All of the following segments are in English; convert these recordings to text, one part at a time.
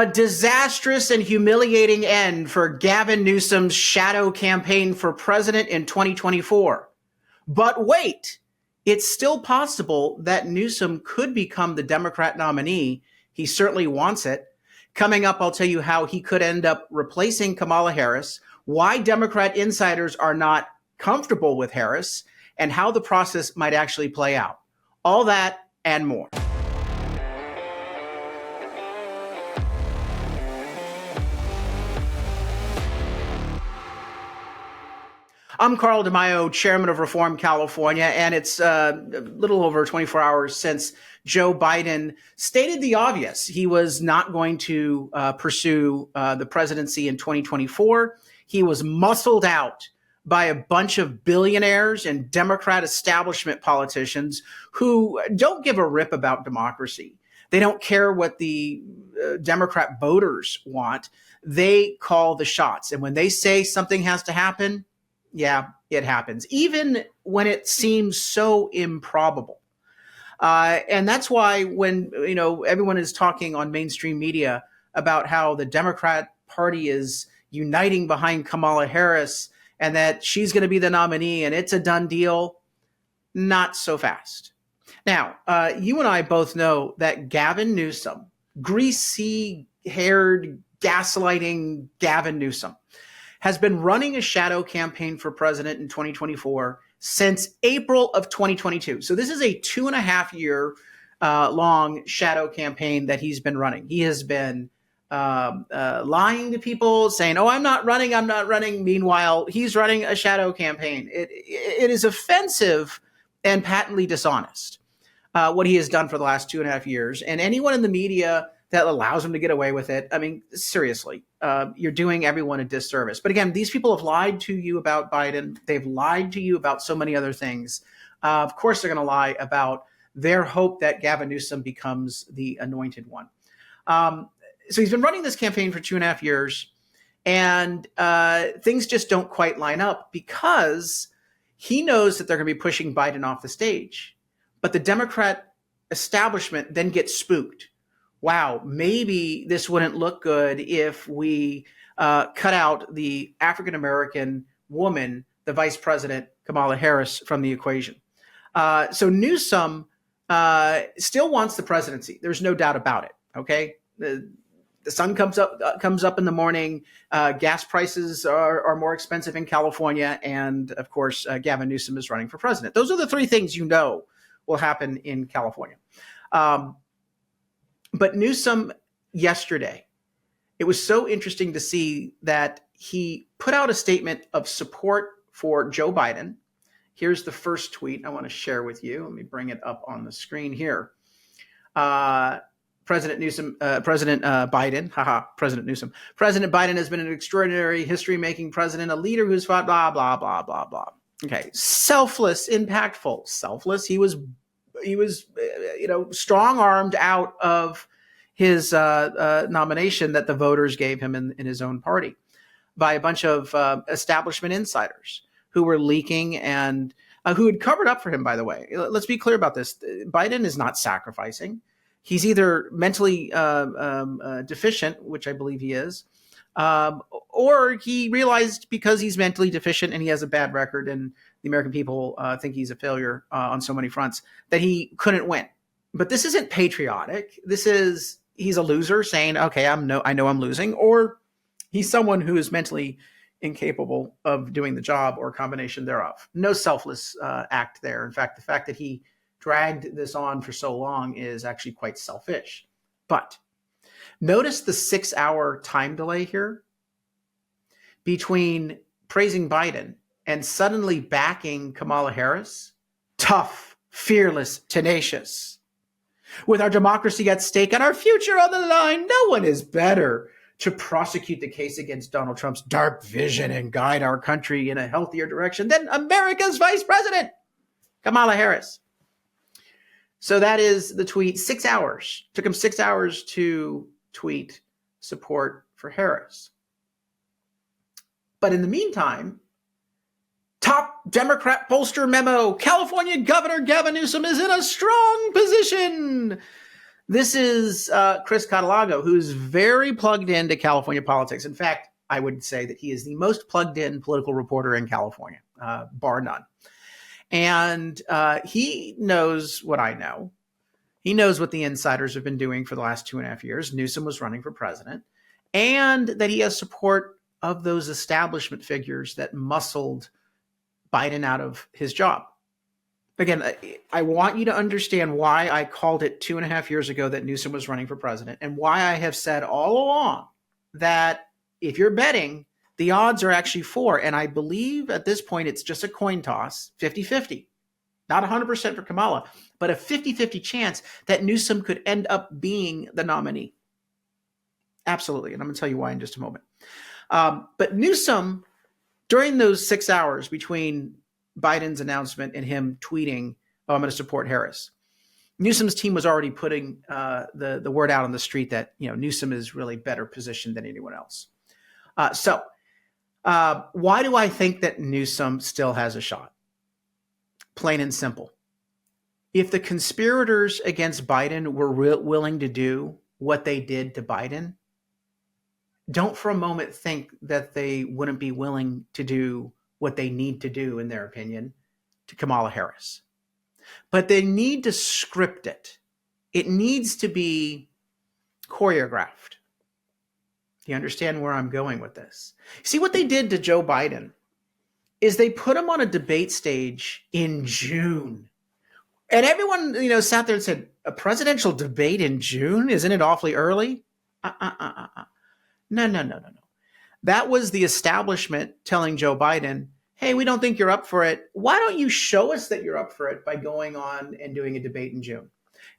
A disastrous and humiliating end for Gavin Newsom's shadow campaign for president in 2024. But wait, it's still possible that Newsom could become the Democrat nominee. He certainly wants it. Coming up, I'll tell you how he could end up replacing Kamala Harris, why Democrat insiders are not comfortable with Harris, and how the process might actually play out. All that and more. I'm Carl DeMaio, chairman of Reform California, and it's a little over 24 hours since Joe Biden stated the obvious. He was not going to pursue the presidency in 2024. He was muscled out by a bunch of billionaires and Democrat establishment politicians who don't give a rip about democracy. They don't care what the Democrat voters want. They call the shots. And when they say something has to happen, yeah, it happens, even when it seems so improbable. And that's why when, everyone is talking on mainstream media about how the Democrat Party is uniting behind Kamala Harris and that she's going to be the nominee and it's a done deal, not so fast. Now, you and I both know that Gavin Newsom, greasy-haired, gaslighting Gavin Newsom, has been running a shadow campaign for president in 2024 since April of 2022. So this is a 2.5 year long shadow campaign that he's been running. He has been lying to people, saying, oh, I'm not running. Meanwhile, he's running a shadow campaign. It is offensive and patently dishonest, what he has done for the last 2.5 years. And anyone in the media that allows him to get away with it, I mean, seriously, you're doing everyone a disservice. But again, these people have lied to you about Biden. They've lied to you about so many other things. Of course, they're going to lie about their hope that Gavin Newsom becomes the anointed one. So he's been running this campaign for 2.5 years, and things just don't quite line up because he knows that they're going to be pushing Biden off the stage. But the Democrat establishment then gets spooked. Wow, maybe this wouldn't look good if we cut out the African-American woman, the vice president, Kamala Harris, from the equation. So Newsom still wants the presidency. There's no doubt about it, okay? The sun comes up in the morning. Gas prices are more expensive in California. And, of course, Gavin Newsom is running for president. Those are the three things you know will happen in California. But Newsom yesterday, it was so interesting to see that he put out a statement of support for Joe Biden. Here's the first tweet I want to share with you. Let me bring it up on the screen here. President Newsom, President Biden has been an extraordinary history-making president, a leader who's fought blah, blah, blah, blah, blah. Okay. Selfless, impactful, selfless. He was strong-armed out of his nomination that the voters gave him in his own party by a bunch of establishment insiders who were leaking and who had covered up for him, by the way. Let's be clear about this. Biden is not sacrificing. He's either mentally deficient, which I believe he is, or he realized because he's mentally deficient and he has a bad record and the American people think he's a failure on so many fronts, that he couldn't win. But this isn't patriotic. This is, he's a loser saying, okay, I know I'm losing, or he's someone who is mentally incapable of doing the job or a combination thereof. No selfless act there. In fact, the fact that he dragged this on for so long is actually quite selfish. But notice the 6-hour time delay here between praising Biden and suddenly backing Kamala Harris. Tough, fearless, tenacious. With our democracy at stake and our future on the line, no one is better to prosecute the case against Donald Trump's dark vision and guide our country in a healthier direction than America's vice president, Kamala Harris. So that is the tweet. 6 hours. Took him 6 hours to tweet support for Harris. But in the meantime, top Democrat pollster memo, California Governor Gavin Newsom is in a strong position. This is Chris Catalogo, who's very plugged into California politics. In fact, I would say that he is the most plugged in political reporter in California, bar none. And he knows what I know. He knows what the insiders have been doing for the last 2.5 years. Newsom was running for president, and that he has support of those establishment figures that muscled Biden out of his job. Again, I want you to understand why I called it 2.5 years ago that Newsom was running for president, and why I have said all along that if you're betting, the odds are actually for, and I believe at this point it's just a coin toss, 50-50. Not 100% for Kamala, but a 50-50 chance that Newsom could end up being the nominee. Absolutely, and I'm going to tell you why in just a moment. But Newsom, during those 6 hours between Biden's announcement and him tweeting, "Oh, I'm going to support Harris," Newsom's team was already putting the word out on the street that Newsom is really better positioned than anyone else. So why do I think that Newsom still has a shot? Plain and simple. If the conspirators against Biden were willing to do what they did to Biden, don't for a moment think that they wouldn't be willing to do what they need to do, in their opinion, to Kamala Harris. But they need to script it. It needs to be choreographed. Do you understand where I'm going with this? See, what they did to Joe Biden is they put him on a debate stage in June. And everyone, sat there and said, a presidential debate in June? Isn't it awfully early? No. That was the establishment telling Joe Biden, hey, we don't think you're up for it. Why don't you show us that you're up for it by going on and doing a debate in June?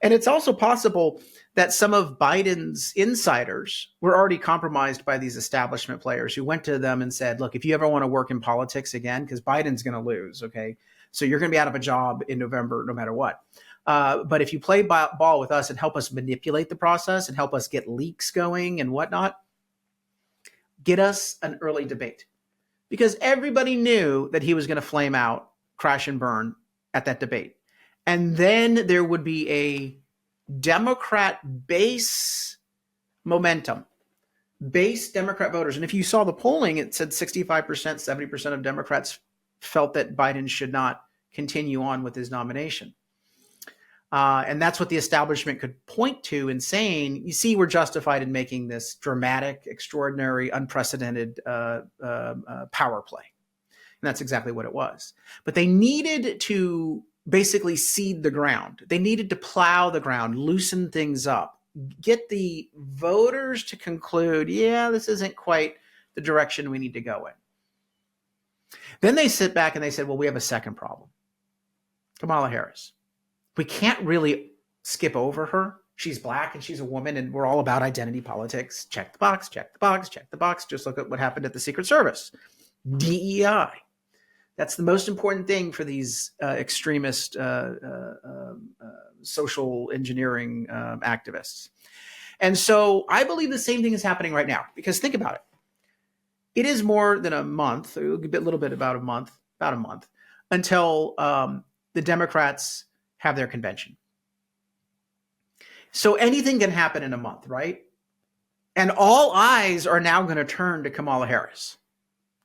And it's also possible that some of Biden's insiders were already compromised by these establishment players who went to them and said, look, if you ever want to work in politics again, because Biden's going to lose, okay? So you're going to be out of a job in November no matter what. But if you play ball with us and help us manipulate the process and help us get leaks going and whatnot, get us an early debate. Because everybody knew that he was going to flame out, crash and burn at that debate. And then there would be a Democrat base momentum, base Democrat voters. And if you saw the polling, it said 65%, 70% of Democrats felt that Biden should not continue on with his nomination. And that's what the establishment could point to in saying, you see, we're justified in making this dramatic, extraordinary, unprecedented power play. And that's exactly what it was. But they needed to basically seed the ground. They needed to plow the ground, loosen things up, get the voters to conclude, yeah, this isn't quite the direction we need to go in. Then they sit back and they said, well, we have a second problem. Kamala Harris. We can't really skip over her. She's black and she's a woman, and we're all about identity politics. Check the box, check the box, check the box. Just look at what happened at the Secret Service. DEI. That's the most important thing for these extremist social engineering activists. And so I believe the same thing is happening right now, because think about it. It is more than a month, a little bit about a month, until the Democrats have their convention. So anything can happen in a month, right? And all eyes are now going to turn to Kamala Harris.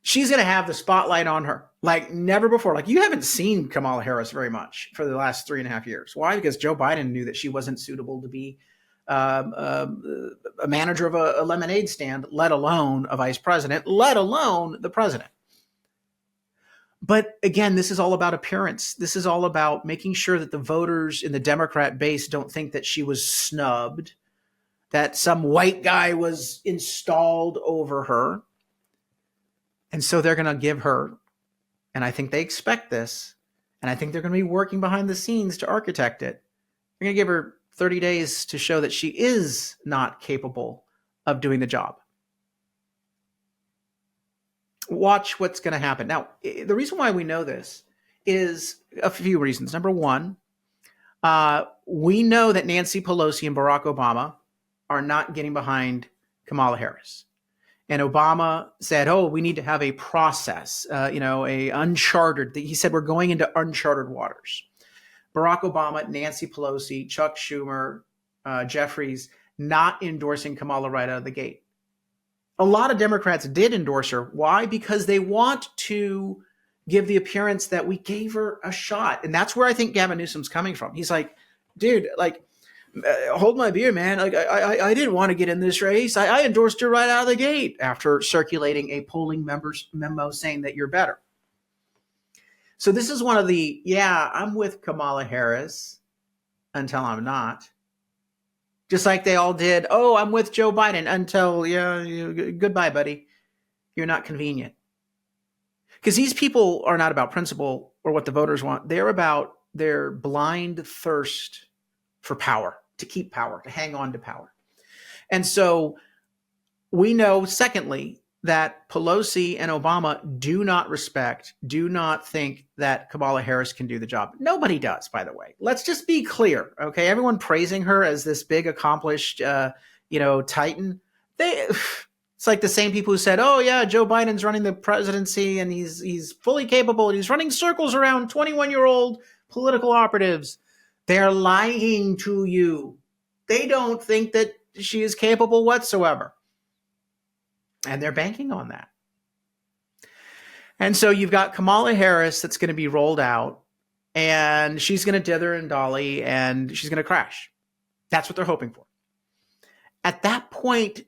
She's going to have the spotlight on her like never before. Like, you haven't seen Kamala Harris very much for the last 3.5 years. Why? Because Joe Biden knew that she wasn't suitable to be a manager of a lemonade stand, let alone a vice president, let alone the president. But again, this is all about appearance. This is all about making sure that the voters in the Democrat base don't think that she was snubbed, that some white guy was installed over her. And so they're going to give her, and I think they expect this, and I think they're going to be working behind the scenes to architect it. They're going to give her 30 days to show that she is not capable of doing the job. Watch what's going to happen. Now, the reason why we know this is a few reasons. Number one, we know that Nancy Pelosi and Barack Obama are not getting behind Kamala Harris. And Obama said, oh, we need to have a process, he said, we're going into uncharted waters. Barack Obama, Nancy Pelosi, Chuck Schumer, Jeffries not endorsing Kamala right out of the gate. A lot of Democrats did endorse her. Why? Because they want to give the appearance that we gave her a shot. And that's where I think Gavin Newsom's coming from. He's like, dude, like, hold my beer, man. Like, I didn't want to get in this race. I endorsed her right out of the gate after circulating a polling member's memo saying that you're better. So this is one of the, yeah, I'm with Kamala Harris until I'm not. Just like they all did, oh, I'm with Joe Biden until, yeah, goodbye, buddy. You're not convenient. Because these people are not about principle or what the voters want. They're about their blind thirst for power, to keep power, to hang on to power. And so we know, secondly, that Pelosi and Obama do not think that Kamala Harris can do the job. Nobody does, by the way. Let's just be clear, okay? Everyone praising her as this big, accomplished, titan. It's like the same people who said, oh, yeah, Joe Biden's running the presidency and he's fully capable and he's running circles around 21-year-old political operatives. They're lying to you. They don't think that she is capable whatsoever. And they're banking on that. And so you've got Kamala Harris that's going to be rolled out, and she's going to dither and dolly, and she's going to crash. That's what they're hoping for. At that point,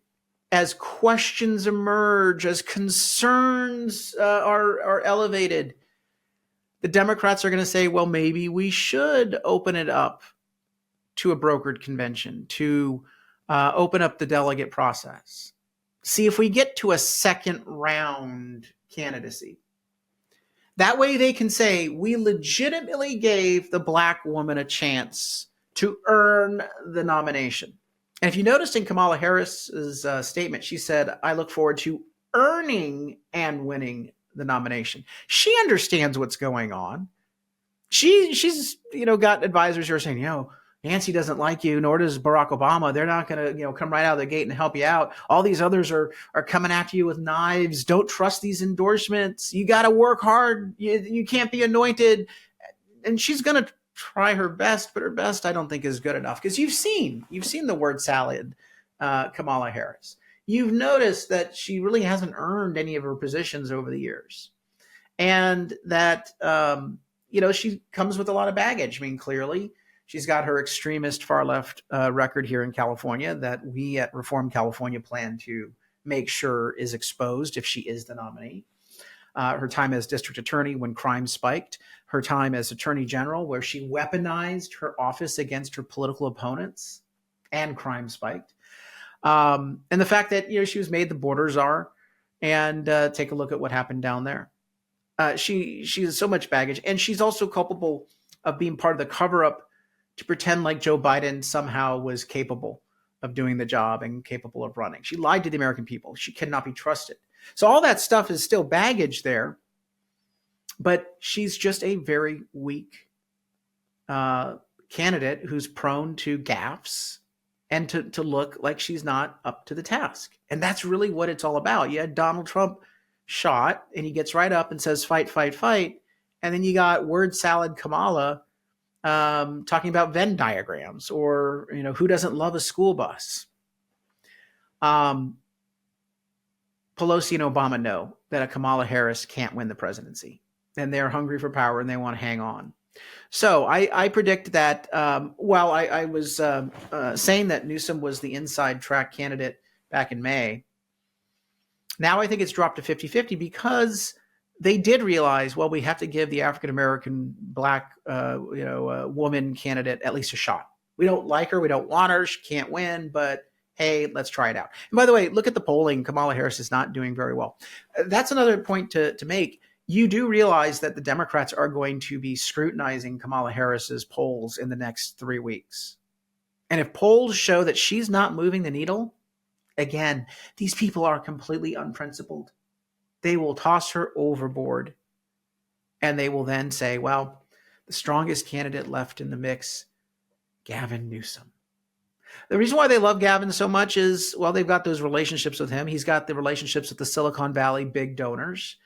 as questions emerge, as concerns are elevated, the Democrats are going to say, well, maybe we should open it up to a brokered convention, to open up the delegate process. See if we get to a second round candidacy. That way they can say, we legitimately gave the Black woman a chance to earn the nomination. And if you noticed in Kamala Harris's statement, she said, I look forward to earning and winning the nomination. She understands what's going on. She's got advisors who are saying, Nancy doesn't like you, nor does Barack Obama. They're not going to, come right out of the gate and help you out. All these others are coming after you with knives. Don't trust these endorsements. You got to work hard. You can't be anointed. And she's going to try her best, but her best I don't think is good enough, because you've seen the word salad, Kamala Harris. You've noticed that she really hasn't earned any of her positions over the years, and that she comes with a lot of baggage. I mean, clearly she's got her extremist far left record here in California that we at Reform California plan to make sure is exposed if she is the nominee. Her time as district attorney when crime spiked, her time as attorney general where she weaponized her office against her political opponents and crime spiked. And the fact that, she was made the border czar, and take a look at what happened down there. She has so much baggage, and she's also culpable of being part of the cover-up to pretend like Joe Biden somehow was capable of doing the job and capable of running. She lied to the American people. She cannot be trusted. So all that stuff is still baggage there, but she's just a very weak candidate who's prone to gaffes and to look like she's not up to the task. And that's really what it's all about. You had Donald Trump shot, and he gets right up and says, fight, fight, fight. And then you got word salad Kamala talking about Venn diagrams, or, who doesn't love a school bus? Pelosi and Obama know that a Kamala Harris can't win the presidency, and they're hungry for power and they want to hang on. So I predict that while I was saying that Newsom was the inside track candidate back in May, now I think it's dropped to 50-50 because they did realize, well, we have to give the African-American Black woman candidate at least a shot. We don't like her. We don't want her. She can't win, but hey, let's try it out. And by the way, look at the polling. Kamala Harris is not doing very well. That's another point to make. You do realize that the Democrats are going to be scrutinizing Kamala Harris's polls in the next 3 weeks. And if polls show that she's not moving the needle, again, these people are completely unprincipled. They will toss her overboard, and they will then say, well, the strongest candidate left in the mix, Gavin Newsom. The reason why they love Gavin so much is, well, they've got those relationships with him. He's got the relationships with the Silicon Valley big donors.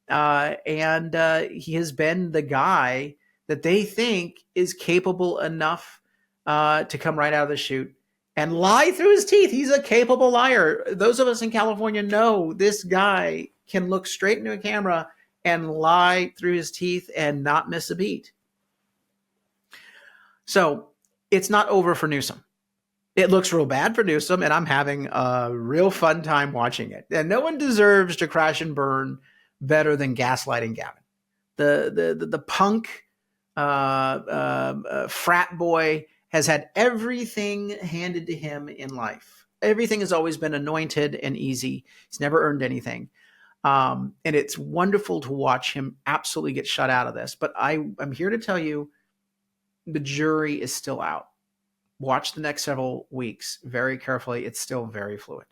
And he has been the guy that they think is capable enough to come right out of the chute and lie through his teeth. He's a capable liar. Those of us in California know this guy can look straight into a camera and lie through his teeth and not miss a beat. So it's not over for Newsom. It looks real bad for Newsom, and I'm having a real fun time watching it. And no one deserves to crash and burn better than gaslighting Gavin. The punk frat boy has had everything handed to him in life. Everything has always been anointed and easy. He's never earned anything. And it's wonderful to watch him absolutely get shut out of this. But I'm here to tell you, the jury is still out. Watch the next several weeks very carefully. It's still very fluid.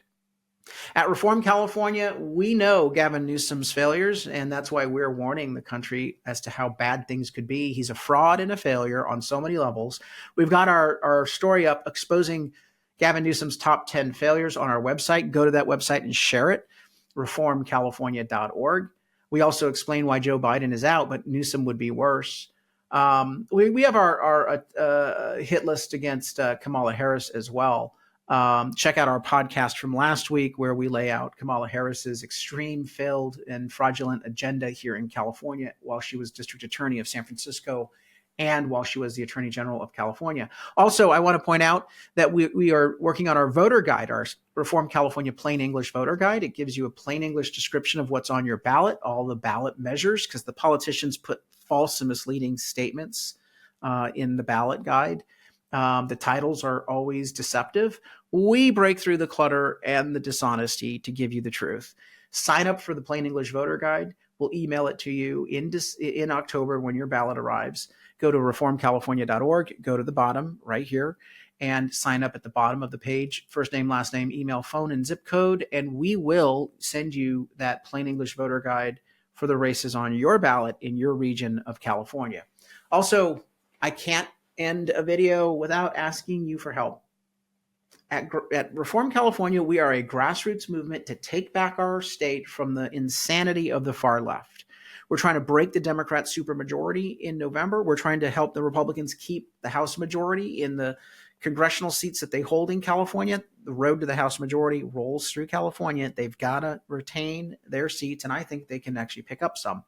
At Reform California, we know Gavin Newsom's failures, and that's why we're warning the country as to how bad things could be. He's a fraud and a failure on so many levels. We've got our story up exposing Gavin Newsom's top 10 failures on our website. Go to that website and share it, reformcalifornia.org. We also explain why Joe Biden is out, but Newsom would be worse. We have our hit list against Kamala Harris as well. Check out our podcast from last week where we lay out Kamala Harris's extreme, failed, and fraudulent agenda here in California while she was district attorney of San Francisco and while she was the attorney general of California. Also, I want to point out that we are working on our voter guide, our Reform California Plain English Voter Guide. It gives you a plain English description of what's on your ballot, all the ballot measures, because the politicians put false and misleading statements in the ballot guide. The titles are always deceptive. We break through the clutter and the dishonesty to give you the truth. Sign up for the Plain English Voter Guide. We'll email it to you in October when your ballot arrives. Go to reformcalifornia.org, go to the bottom right here, and sign up at the bottom of the page. First name, last name, email, phone, and zip code, and we will send you that Plain English Voter Guide for the races on your ballot in your region of California. Also, I can't end a video without asking you for help. At Reform California, we are a grassroots movement to take back our state from the insanity of the far left. We're trying to break the Democrat supermajority in November. We're trying to help the Republicans keep the House majority in the congressional seats that they hold in California. The road to the House majority rolls through California. They've got to retain their seats, and I think they can actually pick up some.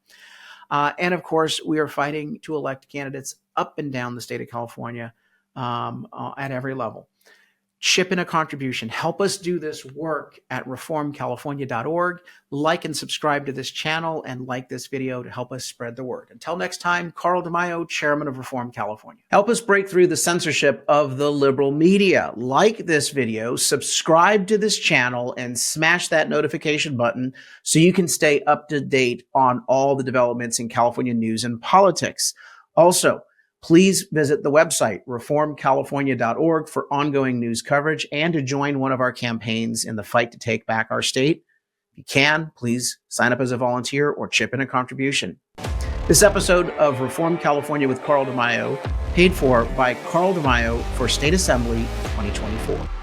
And of course, we are fighting to elect candidates up and down the state of California at every level. Chip in a contribution. Help us do this work at reformcalifornia.org. Like and subscribe to this channel and like this video to help us spread the word. Until next time, Carl DeMaio, Chairman of Reform California. Help us break through the censorship of the liberal media. Like this video, subscribe to this channel, and smash that notification button so you can stay up to date on all the developments in California news and politics. Also, please visit the website, reformcalifornia.org, for ongoing news coverage and to join one of our campaigns in the fight to take back our state. If you can, please sign up as a volunteer or chip in a contribution. This episode of Reform California with Carl DeMaio, paid for by Carl DeMaio for State Assembly 2024.